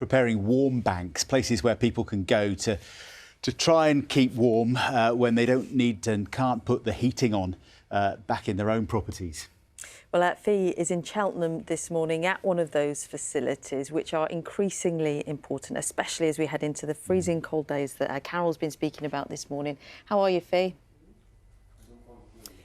Preparing warm banks, places where people can go to try and keep warm when they don't need and can't put the heating on back in their own properties. Well, Fee is in Cheltenham this morning at one of those facilities, which are increasingly important, especially as we head into the freezing cold days that Carol's been speaking about this morning. How are you, Fee?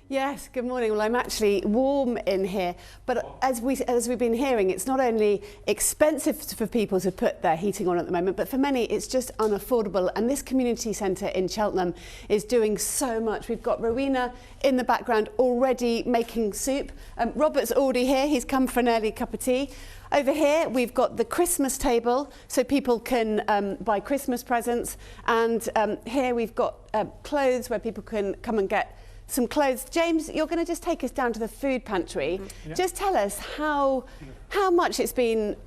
Yes, good morning. Well, I'm actually warm in here, but as we've been hearing, it's not only expensive for people to put their heating on at the moment, but for many it's just unaffordable. And this community centre in Cheltenham is doing so much. We've got Rowena in the background already making soup. Robert's already here. He's come for an early cup of tea. Over here, we've got the Christmas table, so people can buy Christmas presents. And here we've got clothes where people can come and get some clothes. James, you're going to just take us down to the food pantry. Yeah. Just tell us how much you've been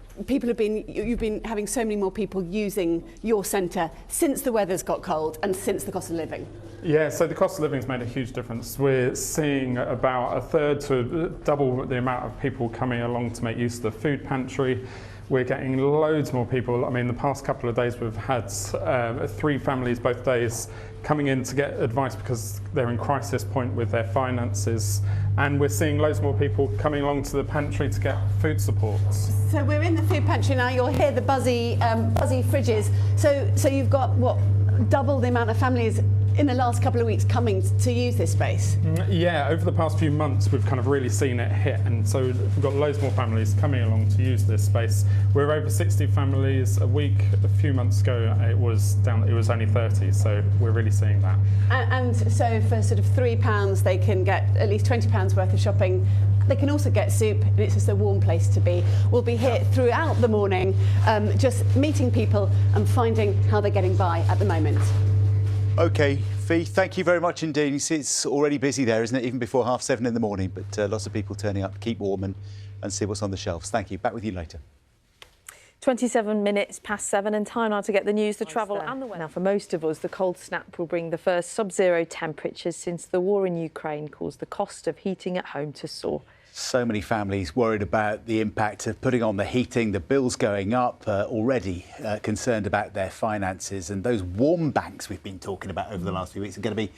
having so many more people using your centre since the weather's got cold and since the cost of living. Yeah, so the cost of living's made a huge difference. We're seeing about a third to double the amount of people coming along to make use of the food pantry. We're getting loads more people. I mean, the past couple of days we've had 3 families both days coming in to get advice because they're in crisis point with their finances. And we're seeing loads more people coming along to the pantry to get food support. So we're in the food pantry now. You'll hear the buzzy fridges. So you've got, what, double the amount of families in the last couple of weeks coming to use this space? Yeah, over the past few months we've kind of really seen it hit, and so we've got loads more families coming along to use this space. We're over 60 families a week. A few months ago it was only 30, so we're really seeing that. And so for sort of £3 they can get at least £20 worth of shopping. They can also get soup, and it's just a warm place to be. We'll be here throughout the morning, just meeting people and finding how they're getting by at the moment. OK, Fee, thank you very much indeed. You see, it's already busy there, isn't it, even before 7:30 in the morning, but lots of people turning up to keep warm and see what's on the shelves. Thank you. Back with you later. 27 minutes past 7 and time now to get the news, the travel and the weather. Now, for most of us, the cold snap will bring the first sub-zero temperatures since the war in Ukraine caused the cost of heating at home to soar. So many families worried about the impact of putting on the heating, the bills going up, already concerned about their finances. And those warm banks we've been talking about over the last few weeks are going to be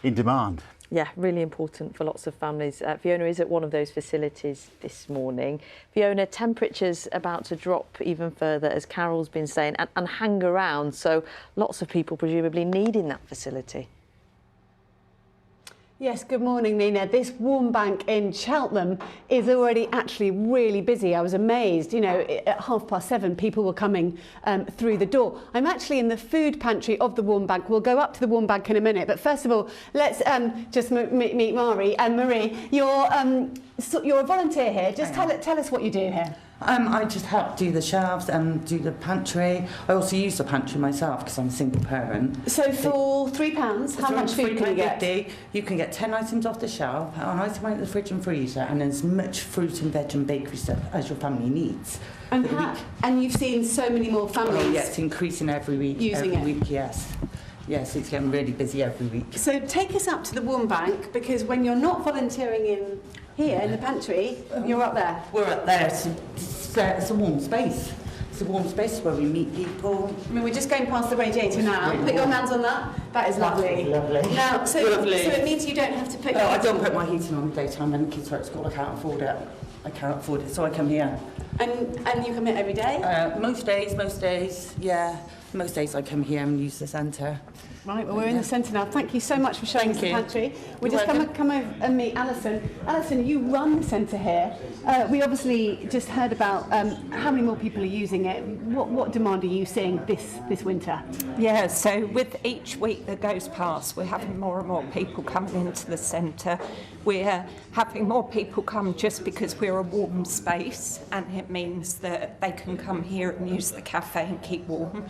in demand. Yeah, really important for lots of families. Fiona is at one of those facilities this morning. Fiona, temperatures about to drop even further, as Carol's been saying, and hang around. So lots of people presumably needing that facility. Yes, good morning, Nina. This warm bank in Cheltenham is already actually really busy. I was amazed, you know, at 7:30 people were coming through the door. I'm actually in the food pantry of the warm bank. We'll go up to the warm bank in a minute, but first of all, let's just meet Mari. And Marie, you're a volunteer here. Just tell us what you do here. I just help do the shelves and do the pantry. I also use the pantry myself because I'm a single parent. So for £3, how much food can you get? You can get 10 items off the shelf, an item out of the fridge and freezer, and as much fruit and veg and bakery stuff as your family needs. And you've seen so many more families. Oh, yeah, it's increasing every week. Using every week, yes. Yes, it's getting really busy every week. So take us up to the warm bank, because when you're not volunteering in here in the pantry, you're up there. We're up there. It's a warm space. It's a warm space where we meet people. I mean, we're just going past the radiator now. Put your hands on that. That is lovely. Lovely. Now, so it means you don't have to put. No, I don't put my heating on in the daytime when the kids are at school. I can't afford it. So I come here. And you come here every day? Most days, yeah. Most days I come here and use the centre. Right, well, we're in the centre now. Thank you so much for showing us the pantry. We're just come over and meet Alison. Alison, you run the centre here. We obviously just heard about how many more people are using it. What demand are you seeing this winter? Yeah, so with each week that goes past, we're having more and more people coming into the centre. We're having more people come just because we're a warm space, and it means that they can come here and use the cafe and keep warm.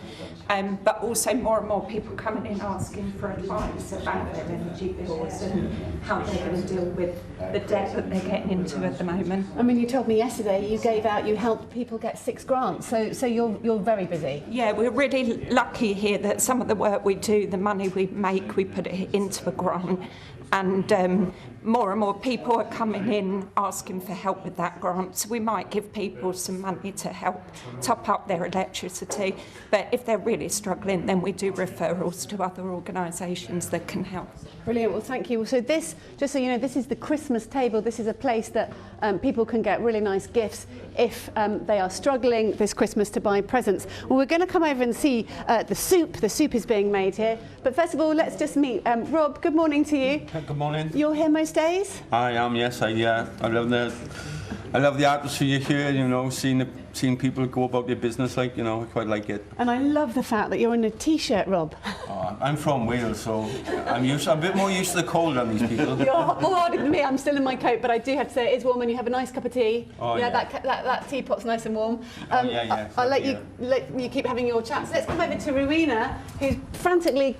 But also more and more people coming in asking for advice about their energy bills and how they're going to deal with the debt that they're getting into at the moment. I mean, you told me yesterday you helped people get 6 grants, so you're very busy. Yeah, we're really lucky here that some of the work we do, the money we make, we put it into a grant. And more and more people are coming in asking for help with that grant. So we might give people some money to help top up their electricity. But if they're really struggling, then we do referrals to other organisations that can help. Brilliant. Well, thank you. So this, just so you know, this is the Christmas table. This is a place that people can get really nice gifts if they are struggling this Christmas to buy presents. Well, we're going to come over and see the soup. The soup is being made here. But first of all, let's just meet Rob. Good morning to you. Good morning. You're here most days? I am, yes. I love the atmosphere here, you know, seeing people go about their business, like, you know, I quite like it. And I love the fact that you're in a T-shirt, Rob. I'm from Wales, so I'm a bit more used to the cold than these people. You're more hardy than me. I'm still in my coat, but I do have to say it is warm, and you have a nice cup of tea. Oh, yeah, that teapot's nice and warm. Yeah. I'll let you keep having your chats. Let's come over to Rowena, who's frantically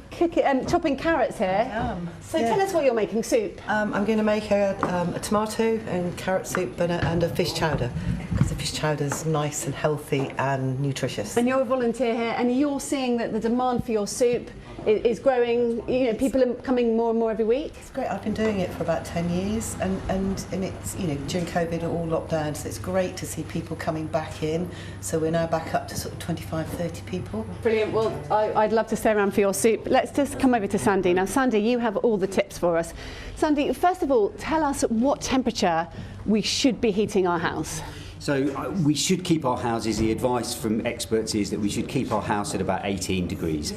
chopping carrots here. So tell us what you're making. Soup. I'm going to make a tomato and carrot soup and a fish chowder, because the fish chowder is nice and healthy and nutritious. And you're a volunteer here, and you're seeing that the demand for your soup is growing. You know, people are coming more and more every week. It's great. I've been doing it for about 10 years, and it's, you know, during COVID all locked down, so it's great to see people coming back in. So we're now back up to sort of 25, 30 people. Brilliant. Well, I'd love to stay around for your soup. Let's just come over to Sandy. Now, Sandy, you have all the tips for us. Sandy, first of all, tell us what temperature we should be heating our house. So we should keep our houses, the advice from experts is that we should keep our house at about 18 degrees.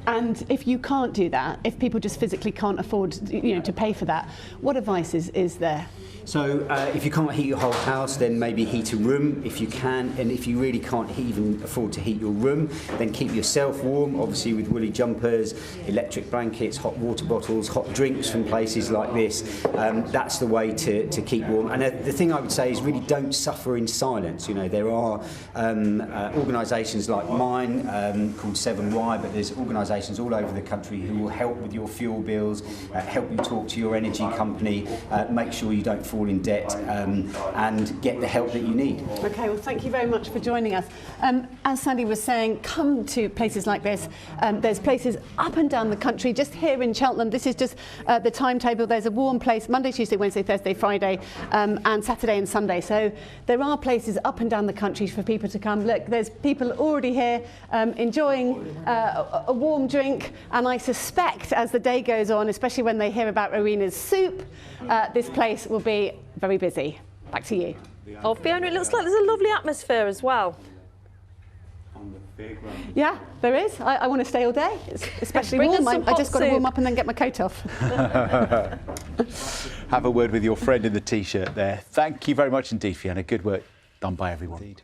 And if you can't do that, if people just physically can't afford, you know, to pay for that, what advice is there? So if you can't heat your whole house, then maybe heat a room if you can, and if you really can't even afford to heat your room, then keep yourself warm, obviously with woolly jumpers, electric blankets, hot water bottles, hot drinks from places like this. That's the way to keep warm. And the thing I would say is really don't suffer in silence. You know, there are organisations like mine called 7Y, but there's organisations all over the country who will help with your fuel bills, help you talk to your energy company, make sure you don't fall in debt, and get the help that you need. Okay, well, thank you very much for joining us. As Sandy was saying, come to places like this. There's places up and down the country. Just here in Cheltenham, this is just the timetable. There's a warm place Monday, Tuesday, Wednesday, Thursday, Friday, and Saturday and Sunday. So there are places up and down the country for people to come. Look, there's people already here enjoying a warm drink, and I suspect as the day goes on, especially when they hear about Rowena's soup, this place will be very busy. Back to you. Oh, Fiona, it looks like there's a lovely atmosphere as well. Yeah, there is. I want to stay all day, especially Bring warm. us some I just hot got to warm soup. up and then get my coat off. Have a word with your friend in the T-shirt there. Thank you very much indeed, Fiona. Good work done by everyone. Indeed.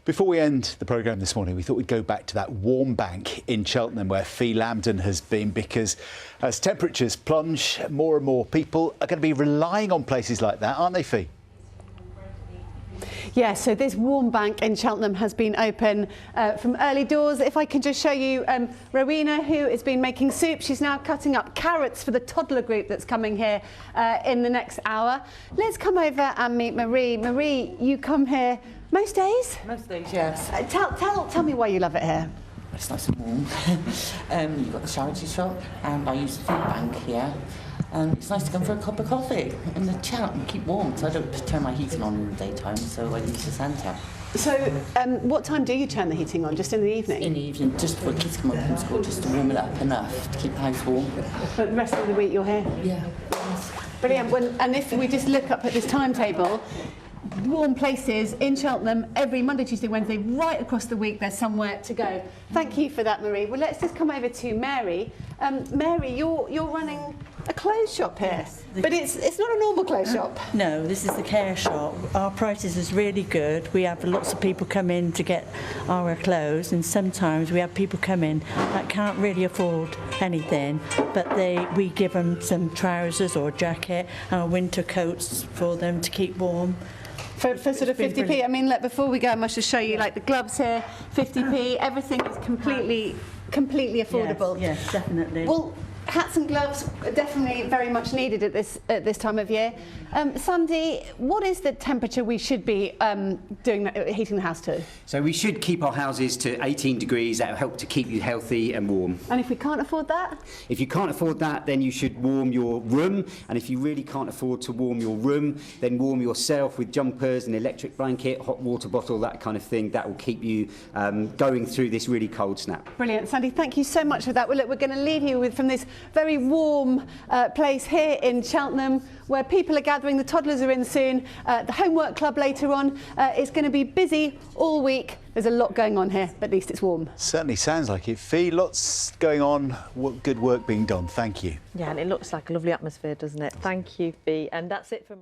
Before we end the programme this morning, we thought we'd go back to that warm bank in Cheltenham where Fee Lambden has been, because as temperatures plunge, more and more people are going to be relying on places like that, aren't they, Fee? Yeah, so this warm bank in Cheltenham has been open from early doors. If I can just show you Rowena, who has been making soup. She's now cutting up carrots for the toddler group that's coming here in the next hour. Let's come over and meet Marie. Marie, you come here most days? Most days, yes. Tell me why you love it here. It's nice and warm. You've got the charity shop, and I use the food bank here. It's nice to come for a cup of coffee and the chat and keep warm, so I don't turn my heating on in the daytime, so I use the Santa. So what time do you turn the heating on? Just in the evening? In the evening, just before kids come up from school, just to warm it up enough to keep the house warm. But the rest of the week you're here? Yeah. Brilliant. And if we just look up at this timetable, warm places in Cheltenham every Monday, Tuesday, Wednesday, right across the week, there's somewhere to go. Thank you for that, Marie. Well, let's just come over to Mary. Mary, you're running a clothes shop here, yes, but it's not a normal clothes shop. No, this is the care shop. Our prices is really good. We have lots of people come in to get our clothes, and sometimes we have people come in that can't really afford anything, but we give them some trousers or a jacket and winter coats for them to keep warm. For sort of 50p. Brilliant. I mean, look, before we go, I must just show you, like, the gloves here, 50p. Everything is completely affordable. Yes, definitely. Well, hats and gloves are definitely very much needed at this time of year. Sandy, what is the temperature we should be heating the house to? So we should keep our houses to 18 degrees. That will help to keep you healthy and warm. And if we can't afford that? If you can't afford that, then you should warm your room. And if you really can't afford to warm your room, then warm yourself with jumpers, an electric blanket, hot water bottle, that kind of thing. That will keep you going through this really cold snap. Brilliant. Sandy, thank you so much for that. Well, look, we're going to leave you from this very warm place here in Cheltenham, where people are gathering. The toddlers are in soon. The homework club later on is going to be busy all week. There's a lot going on here, but at least it's warm. Certainly sounds like it. Fee, lots going on. Good work being done. Thank you. Yeah, and it looks like a lovely atmosphere, doesn't it? Thank you, Fee. And that's it from us.